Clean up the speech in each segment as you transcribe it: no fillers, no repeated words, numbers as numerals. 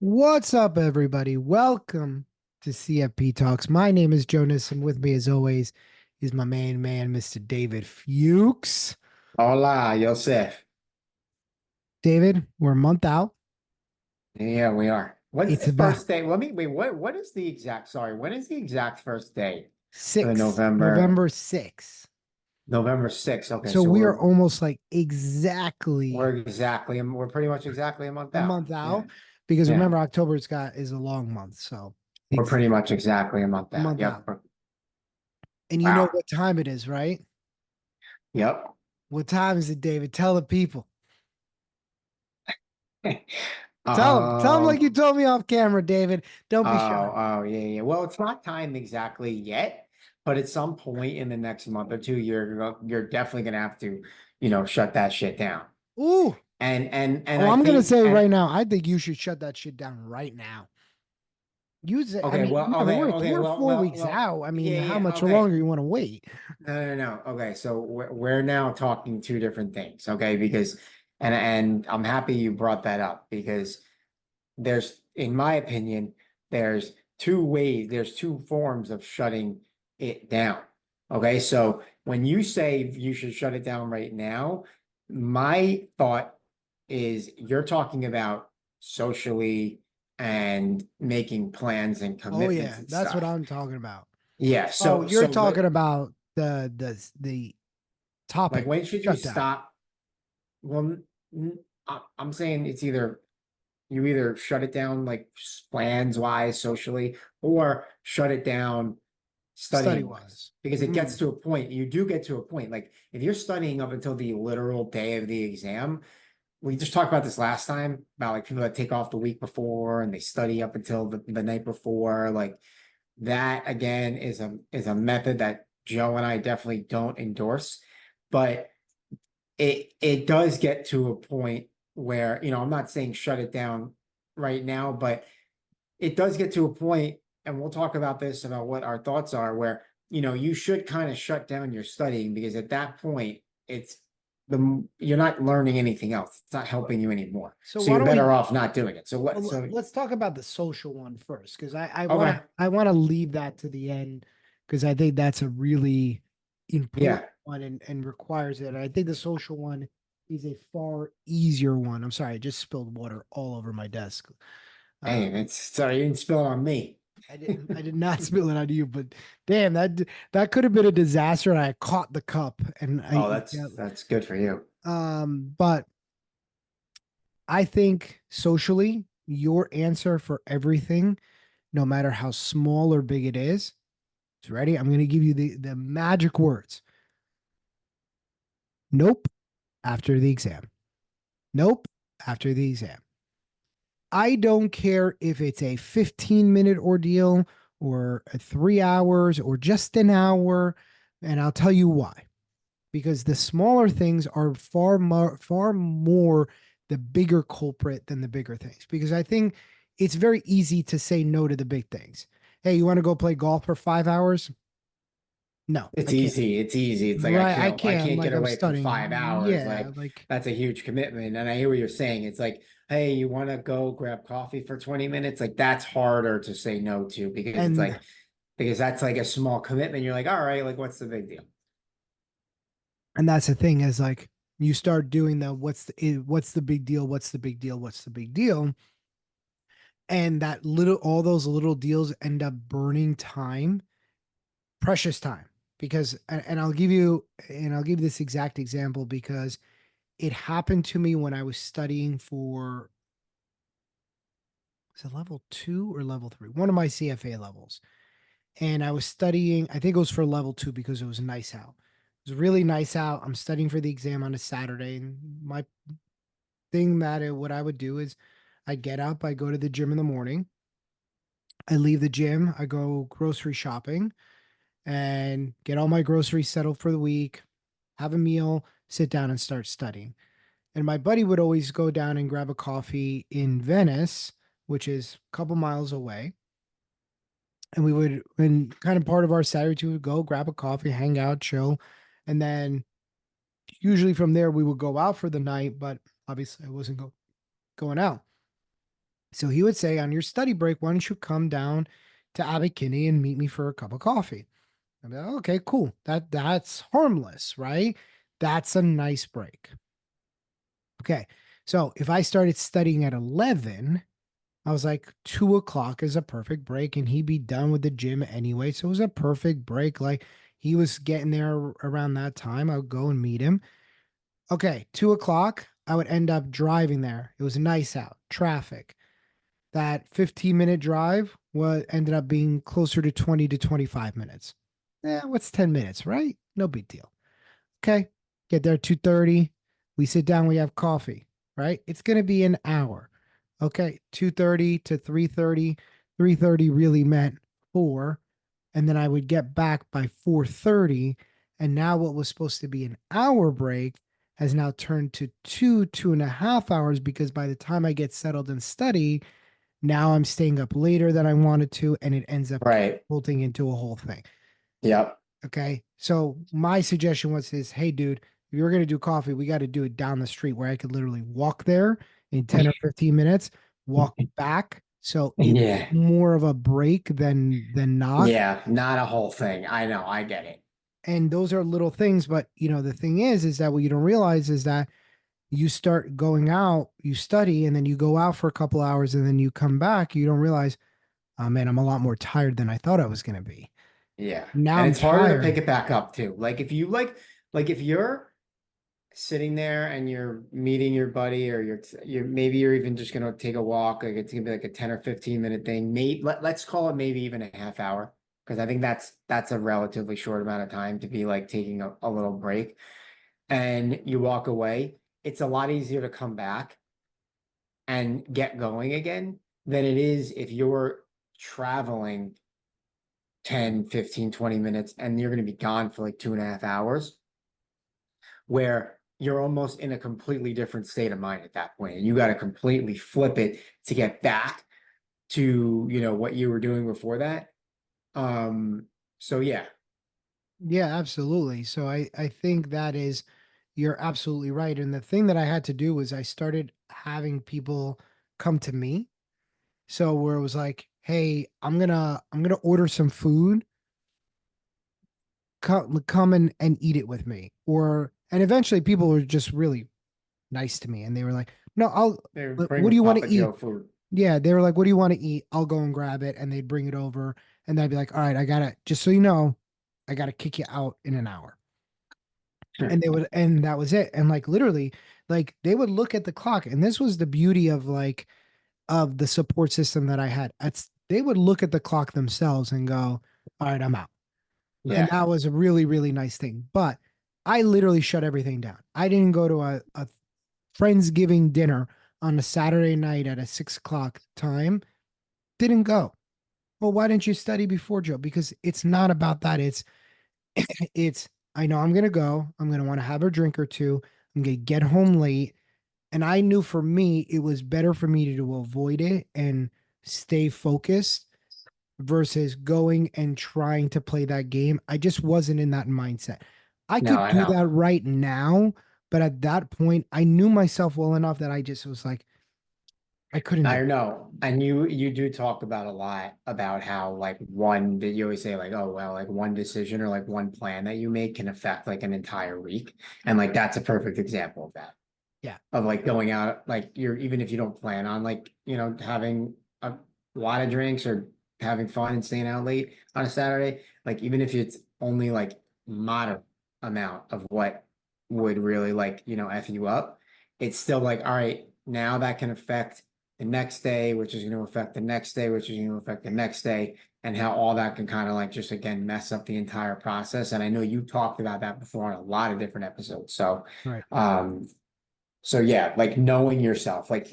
What's up, everybody? Welcome to CFP Talks. My name is Jonas, and with me, as always, is my main man, Mr. David Fuchs. Hola, Joseph. David, we're a month out. Yeah, we are. When's It's the about first day? Let me wait. What is the exact, sorry, when is the exact first day for the November November 6th. November 6th? Okay, So so we are we're almost like exactly we're exactly we're pretty much exactly a month a out. month out Yeah. because Yeah. remember, is a long month. So We're it's pretty much exactly a month a out. month Yep. out. And you know Wow. what time it is, right? Yep. What time is it, David? Tell the people. Tell them like you Um, told me off camera, David. Don't be shy. oh, yeah, yeah. Well, it's not time exactly yet, but at some point in the next month or two, you're definitely gonna have to, shut that shit down. Ooh. And Oh, I I'm gonna think say and right now, I think you should shut that shit down right now. Use it. I okay, mean, well, man, okay, okay, we're well, 4 weeks well, out. I mean, yeah, how yeah, much okay. longer you want to wait? No. Okay, so we're now talking two different things, okay? Because and I'm happy you brought that up because in my opinion, there's two forms of shutting it down. Okay, so when you say you should shut it down right now, my thought is you're talking about socially and making plans and Oh commitments yeah, and that's what stuff. I'm talking about. Yeah, Oh, so you're so talking but about the like topic when should you shutdown. stop? Well, I'm saying it's either you either shut it down like plans wise, socially, or shut it down Study studying wise. wise. Because it gets to a point, you do get to a point. Like if you're studying up until the literal day of the exam, we just talked about this last time about like people that take off the week before and they study up until the night before. Like that again is a method that Joe and I definitely don't endorse. But it does get to a point where, I'm not saying shut it down right now, but it does get to a point, and we'll talk about this about what our thoughts are, where, you should kind of shut down your studying because at that point, you're not learning anything else. It's not helping you anymore. So So why you're don't better we off not doing it. So what, so, let's talk about the social one first because okay. I want to leave that to the end because I think that's a really important Yeah. one and requires it. I think the social one is a far easier one. I'm sorry, I just spilled water all over my desk. Uh, Hey, it's sorry, you didn't spill it on me. I did not spill it on you, but damn, that could have been a disaster. And I caught the cup, and Oh, yeah, that's good for you. but I think socially, your answer for everything, no matter how small or big it is. So ready? I'm going to give you the magic words. Nope. After the exam. Nope. After the exam. I don't care if it's a 15-minute ordeal or 3 hours or just an hour. And I'll tell you why. Because the smaller things are far more the bigger culprit than the bigger things. Because I think it's very easy to say no to the big things. Hey, you want to go play golf for 5 hours? No, It's I can't. easy. It's easy. It's like Right, I I can't. can't Like get I'm away for studying. 5 hours. Yeah, Like like that's a huge commitment. And I hear what you're saying. It's like, hey, you want to go grab coffee for 20 minutes? Like that's harder to say no to because it's and like because that's like a small commitment. You're like, all right, like what's the big deal? and that's the thing is like you start doing the what's the big deal? What's the big deal? What's the big deal? And that little all those little deals end up burning time, precious time. Because and I'll give you this exact example because it happened to me when I was studying for was it level 2 or level 3? One of my CFA levels. And I was studying, I think it was for level 2 because it was nice out. It was really nice out. I'm studying for the exam on a Saturday. And my what I would do is I get up, I go to the gym in the morning, I leave the gym, I go grocery shopping and get all my groceries settled for the week, have a meal, sit down and start studying. And my buddy would always go down and grab a coffee in Venice, which is a couple miles away. And we would, and kind of part of our Saturday, we would go grab a coffee, hang out, chill. And then usually from there, we would go out for the night, but obviously I wasn't going out. So he would say, on your study break, why don't you come down to Abbot Kinney and meet me for a cup of coffee? I'd be like, okay, cool. That's harmless, right? That's a nice break. Okay. So if I started studying at 11, I was like, 2 o'clock is a perfect break, and he'd be done with the gym anyway. So it was a perfect break. Like he was getting there around that time. I would go and meet him. Okay, 2 o'clock, I would end up driving there. It was nice out, traffic. That 15-minute drive was ended up being closer to 20 to 25 minutes. Yeah, what's 10 minutes, right? No big deal. Okay. Get there 2:30. We sit down, we have coffee, right? It's going to be an hour. Okay, 2:30 to 3:30. 3:30 really meant 4, and then I would get back by 4:30, and now what was supposed to be an hour break has now turned to 2.5 hours, because by the time I get settled and study, now I'm staying up later than I wanted to, and it ends up Right. catapulting into a whole thing. Yep. Okay. So my suggestion was is, hey dude, if you're gonna do coffee, we got to do it down the street where I could literally walk there in 10 or 15 minutes, walk back. So it's Yeah. more of a break than not. Yeah. Not a whole thing. I know. I get it. And those are little things, but the thing is that what you don't realize is that you start going out, you study, and then you go out for a couple hours and then you come back, you don't realize, oh man, I'm a lot more tired than I thought I was gonna be. Yeah. Now And I'm it's harder to pick tired. it back up too. Like if you like if you're sitting there and you're meeting your buddy or you're maybe you're even just gonna take a walk, like it's gonna be like a 10 or 15 minute thing. Maybe let's call it maybe even a half hour. Because I think that's a relatively short amount of time to be like taking a little break and you walk away. It's a lot easier to come back and get going again than it is if you're traveling 10, 15, 20 minutes and you're going to be gone for like 2.5 hours, where you're almost in a completely different state of mind at that point. And you got to completely flip it to get back to, what you were doing before that. So yeah, Yeah, absolutely. So I think that is, you're absolutely right. And the thing that I had to do was I started having people come to me. So where it was like, hey, I'm gonna order some food, come and eat it with me. And eventually people were just really nice to me, and they were like, no, they what do bring you want to Papa eat? Joe food. Yeah, they were like, what do you want to eat? I'll go and grab it. And they'd bring it over. And I'd be like, all right, just so you know, I gotta kick you out in an hour. And that was it. And like literally, like they would look at the clock. And this was the beauty of of the support system that I had. They would look at the clock themselves and go, all right, I'm out. And Yeah. that was a really, really nice thing. But I literally shut everything down. I didn't go to a Friendsgiving dinner on a Saturday night at a 6 o'clock time. Didn't go. Well, why didn't you study before, Joe? Because it's not about that. It's I know I'm gonna go. I'm gonna want to have a drink or two. I'm gonna get home late. And I knew for me, it was better for me to avoid it and stay focused versus going and trying to play that game. I just wasn't in that mindset. I No, could I do know. that right now, but at that point, I knew myself well enough that I just was like, I couldn't do I it. know. And you do talk about a lot about how like one that you always say like, oh well, like one decision or like one plan that you make can affect like an entire week. And like that's a perfect example of that. Yeah. Of like going out, like you're even if you don't plan on like, having a lot of drinks or having fun and staying out late on a Saturday, like even if it's only like moderate amount of what would really like, F you up, it's still like, all right, now that can affect the next day, which is going to affect the next day, which is going to affect the next day, and how all that can kind of like just again mess up the entire process. And I know you talked about that before on a lot of different episodes. So Right. um so yeah, like knowing yourself, and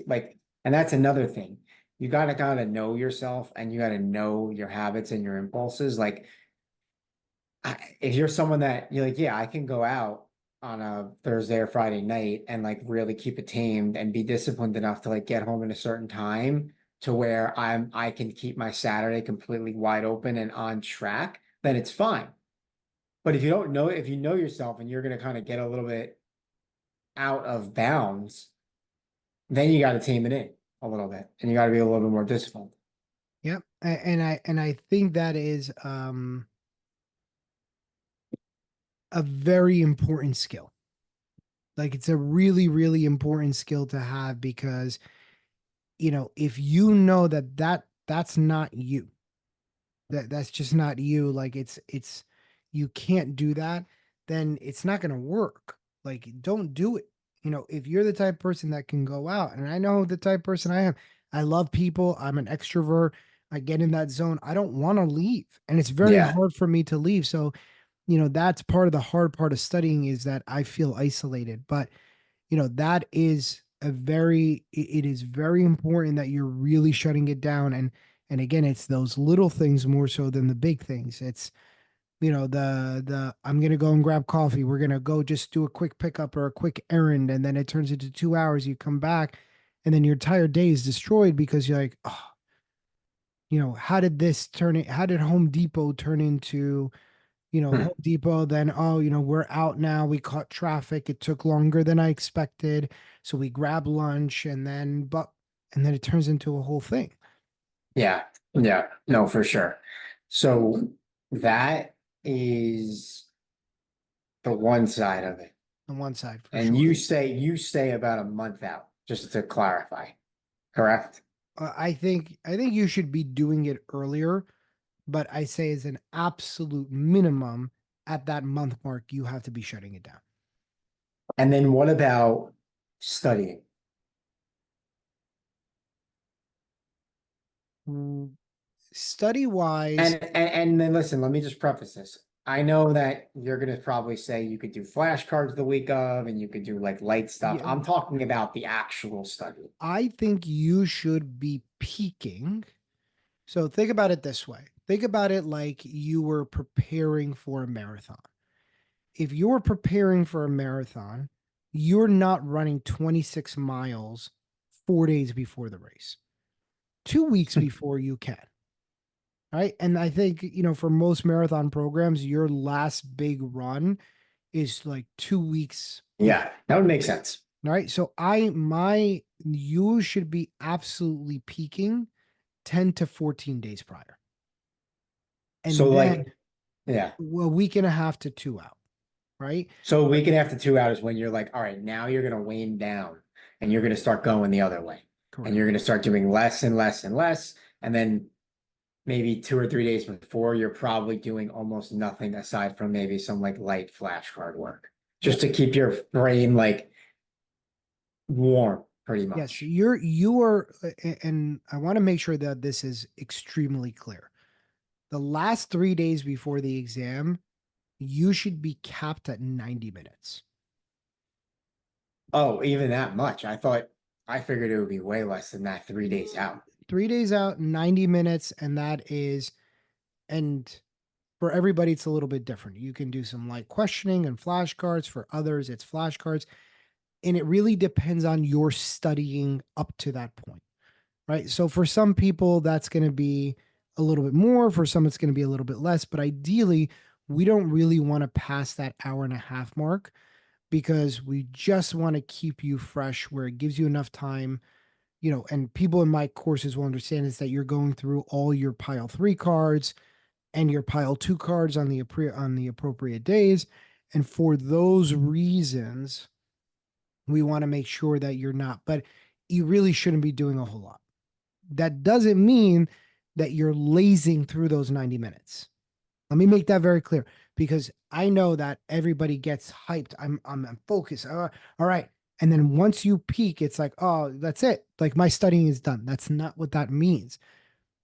that's another thing. You gotta kind of know yourself and you gotta know your habits and your impulses. Like if you're someone that you're like, yeah, I can go out on a Thursday or Friday night and like really keep it tamed and be disciplined enough to like get home at a certain time to where I can keep my Saturday completely wide open and on track, then it's fine. But if you know yourself and you're gonna kind of get a little bit out of bounds, then you got to tame it in. a little bit, and you got to be a little bit more disciplined. Yep. And I think that is a very important skill. Like it's a really, really important skill to have because, if you know that's not you, that's just not you, like it's you can't do that, then it's not going to work. Like don't do it. If you're the type of person that can go out, and I know the type of person I am, I love people, I'm an extrovert, I get in that zone, I don't want to leave, and it's very Yeah. hard for me to leave. So, that's part of the hard part of studying is that I feel isolated. But that is it is very important that you're really shutting it down. And again, it's those little things more so than the big things. It's the I'm gonna go and grab coffee, we're gonna go just do a quick pickup or a quick errand, and then it turns into 2 hours, you come back, and then your entire day is destroyed because you're like, oh, how did Home Depot turn into Hmm. Home Depot, then, oh, we're out now. We caught traffic. It took longer than I expected. So we grab lunch, and then it turns into a whole thing Yeah. Yeah. No, for sure. So that is the one side of it. on one side for And sure. you stay about a month out, just to clarify, correct? I think you should be doing it earlier, but I say as an absolute minimum at that month mark, you have to be shutting it down. And then what about studying? Study And, wise, and then listen, let me just preface this. I know that you're gonna probably say you could do flashcards the week of, and you could do like light stuff. yeah, I'm talking about the actual study. I think you should be peaking. So think about it this way. Think about it like you were preparing for a marathon. If you're preparing for a marathon, you're not running 26 miles 4 days before the race. 2 weeks before you can. Right. And I think, for most marathon programs, your last big run is like 2 weeks before. Yeah, that would make sense. Right. So you should be absolutely peaking 10 to 14 days prior. So And then like, yeah. a week and a half to 2 out, right? So a week and a half to 2 hours when you're like, all right, now you're gonna wane down and you're gonna start going the other way. And Correct. you're gonna start doing less and less and less. And then maybe 2 or 3 days before, you're probably doing almost nothing aside from maybe some like light flashcard work. Just Yep. to keep your brain like warm, pretty Yes, much. you are, and I want to make sure that this is extremely clear. The last 3 days before the exam, you should be capped at 90 minutes. Oh, even that much. I figured it would be way less than that 3 days out. 3 days out, 90 minutes, and for everybody, it's a little bit different. You can do some light questioning and flashcards. For others, it's flashcards. And it really depends on your studying up to that point, right? So for some people, that's going to be a little bit more. For some, it's going to be a little bit less. But ideally, we don't really want to pass that hour and a half mark because we just want to keep you fresh where it gives you enough time. And people in my courses will understand is that you're going through all your pile three cards and your pile two cards on the appropriate days. And for those reasons, we want to make sure that you're not, but you really shouldn't be doing a whole lot. That doesn't mean that you're lazing through those 90 minutes. Let me make that very clear because I know that everybody gets hyped. I'm focused. All right. And then once you peak, it's like, oh, that's it. Like my studying is done. That's not what that means.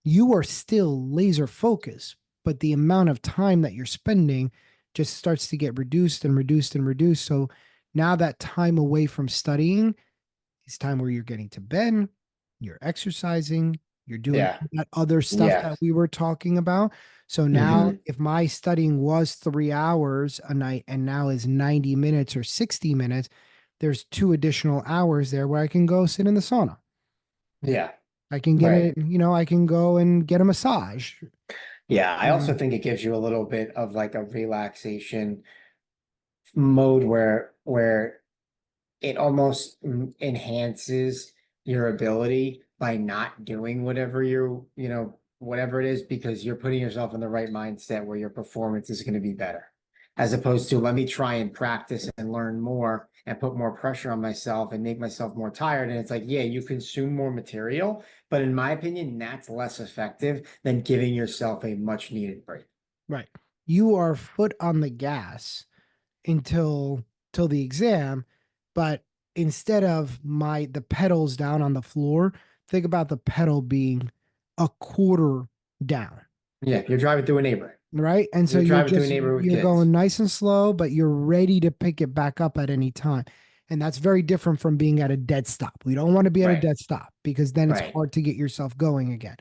You are still laser focused, but the amount of time that you're spending just starts to get reduced and reduced and reduced. So now that time away from studying is time where you're getting to bed, you're exercising, you're doing Yeah. that other stuff Yeah. that we were talking about. So now, Hmm. if my studying was 3 hours a night and now is 90 minutes or 60 minutes, there's 2 additional hours there where I can go sit in the sauna. Yeah. I can get Right. it, I can go and get a massage. Yeah. I also Um, think it gives you a little bit of like a relaxation mode where it almost enhances your ability by not doing whatever whatever it is, because you're putting yourself in the right mindset where your performance is going to be better. As opposed to, let me try and practice and learn more and put more pressure on myself and make myself more tired. And it's like, yeah, you consume more material, but in my opinion, that's less effective than giving yourself a much needed break. Right. You are foot on the gas until till the exam, but instead of the pedals down on the floor, think about the pedal being a quarter down, Yeah, you're driving through a neighborhood. right? And so You're driving through a neighborhood with you're kids. going nice and slow, but you're ready to pick it back up at any time. And that's very different from being at a dead stop. We don't want to be at a Right, dead stop because then it's right. hard to get yourself going again.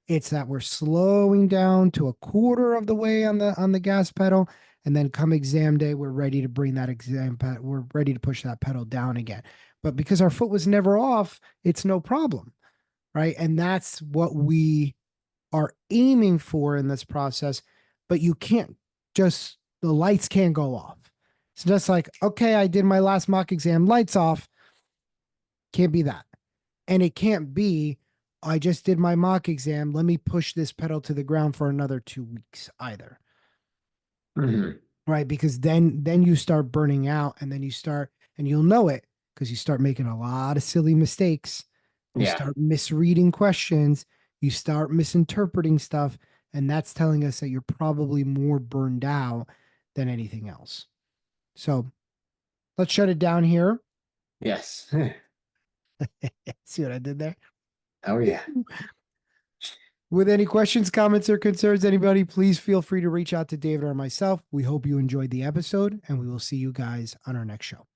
It's that we're slowing down to a quarter of the way on the gas pedal, and then come exam day, we're ready to bring that we're ready to push that pedal down again. But because our foot was never off, it's no problem, right? And that's what we are aiming for in this process. But you can't just the lights can't go off. It's just like, okay, I did my last mock exam, lights off. Can't be that. And it can't be, I just did my mock exam. Let me push this pedal to the ground for another 2 weeks either. Mhm. Right. Because then you start burning out and then you start, and you'll know it because you start making a lot of silly mistakes. You Yeah. start misreading questions. You start misinterpreting stuff. And that's telling us that you're probably more burned out than anything else. So let's shut it down here. Yes. See what I did there? Oh yeah. With any questions, comments, or concerns, anybody, please feel free to reach out to David or myself. We hope you enjoyed the episode, and we will see you guys on our next show.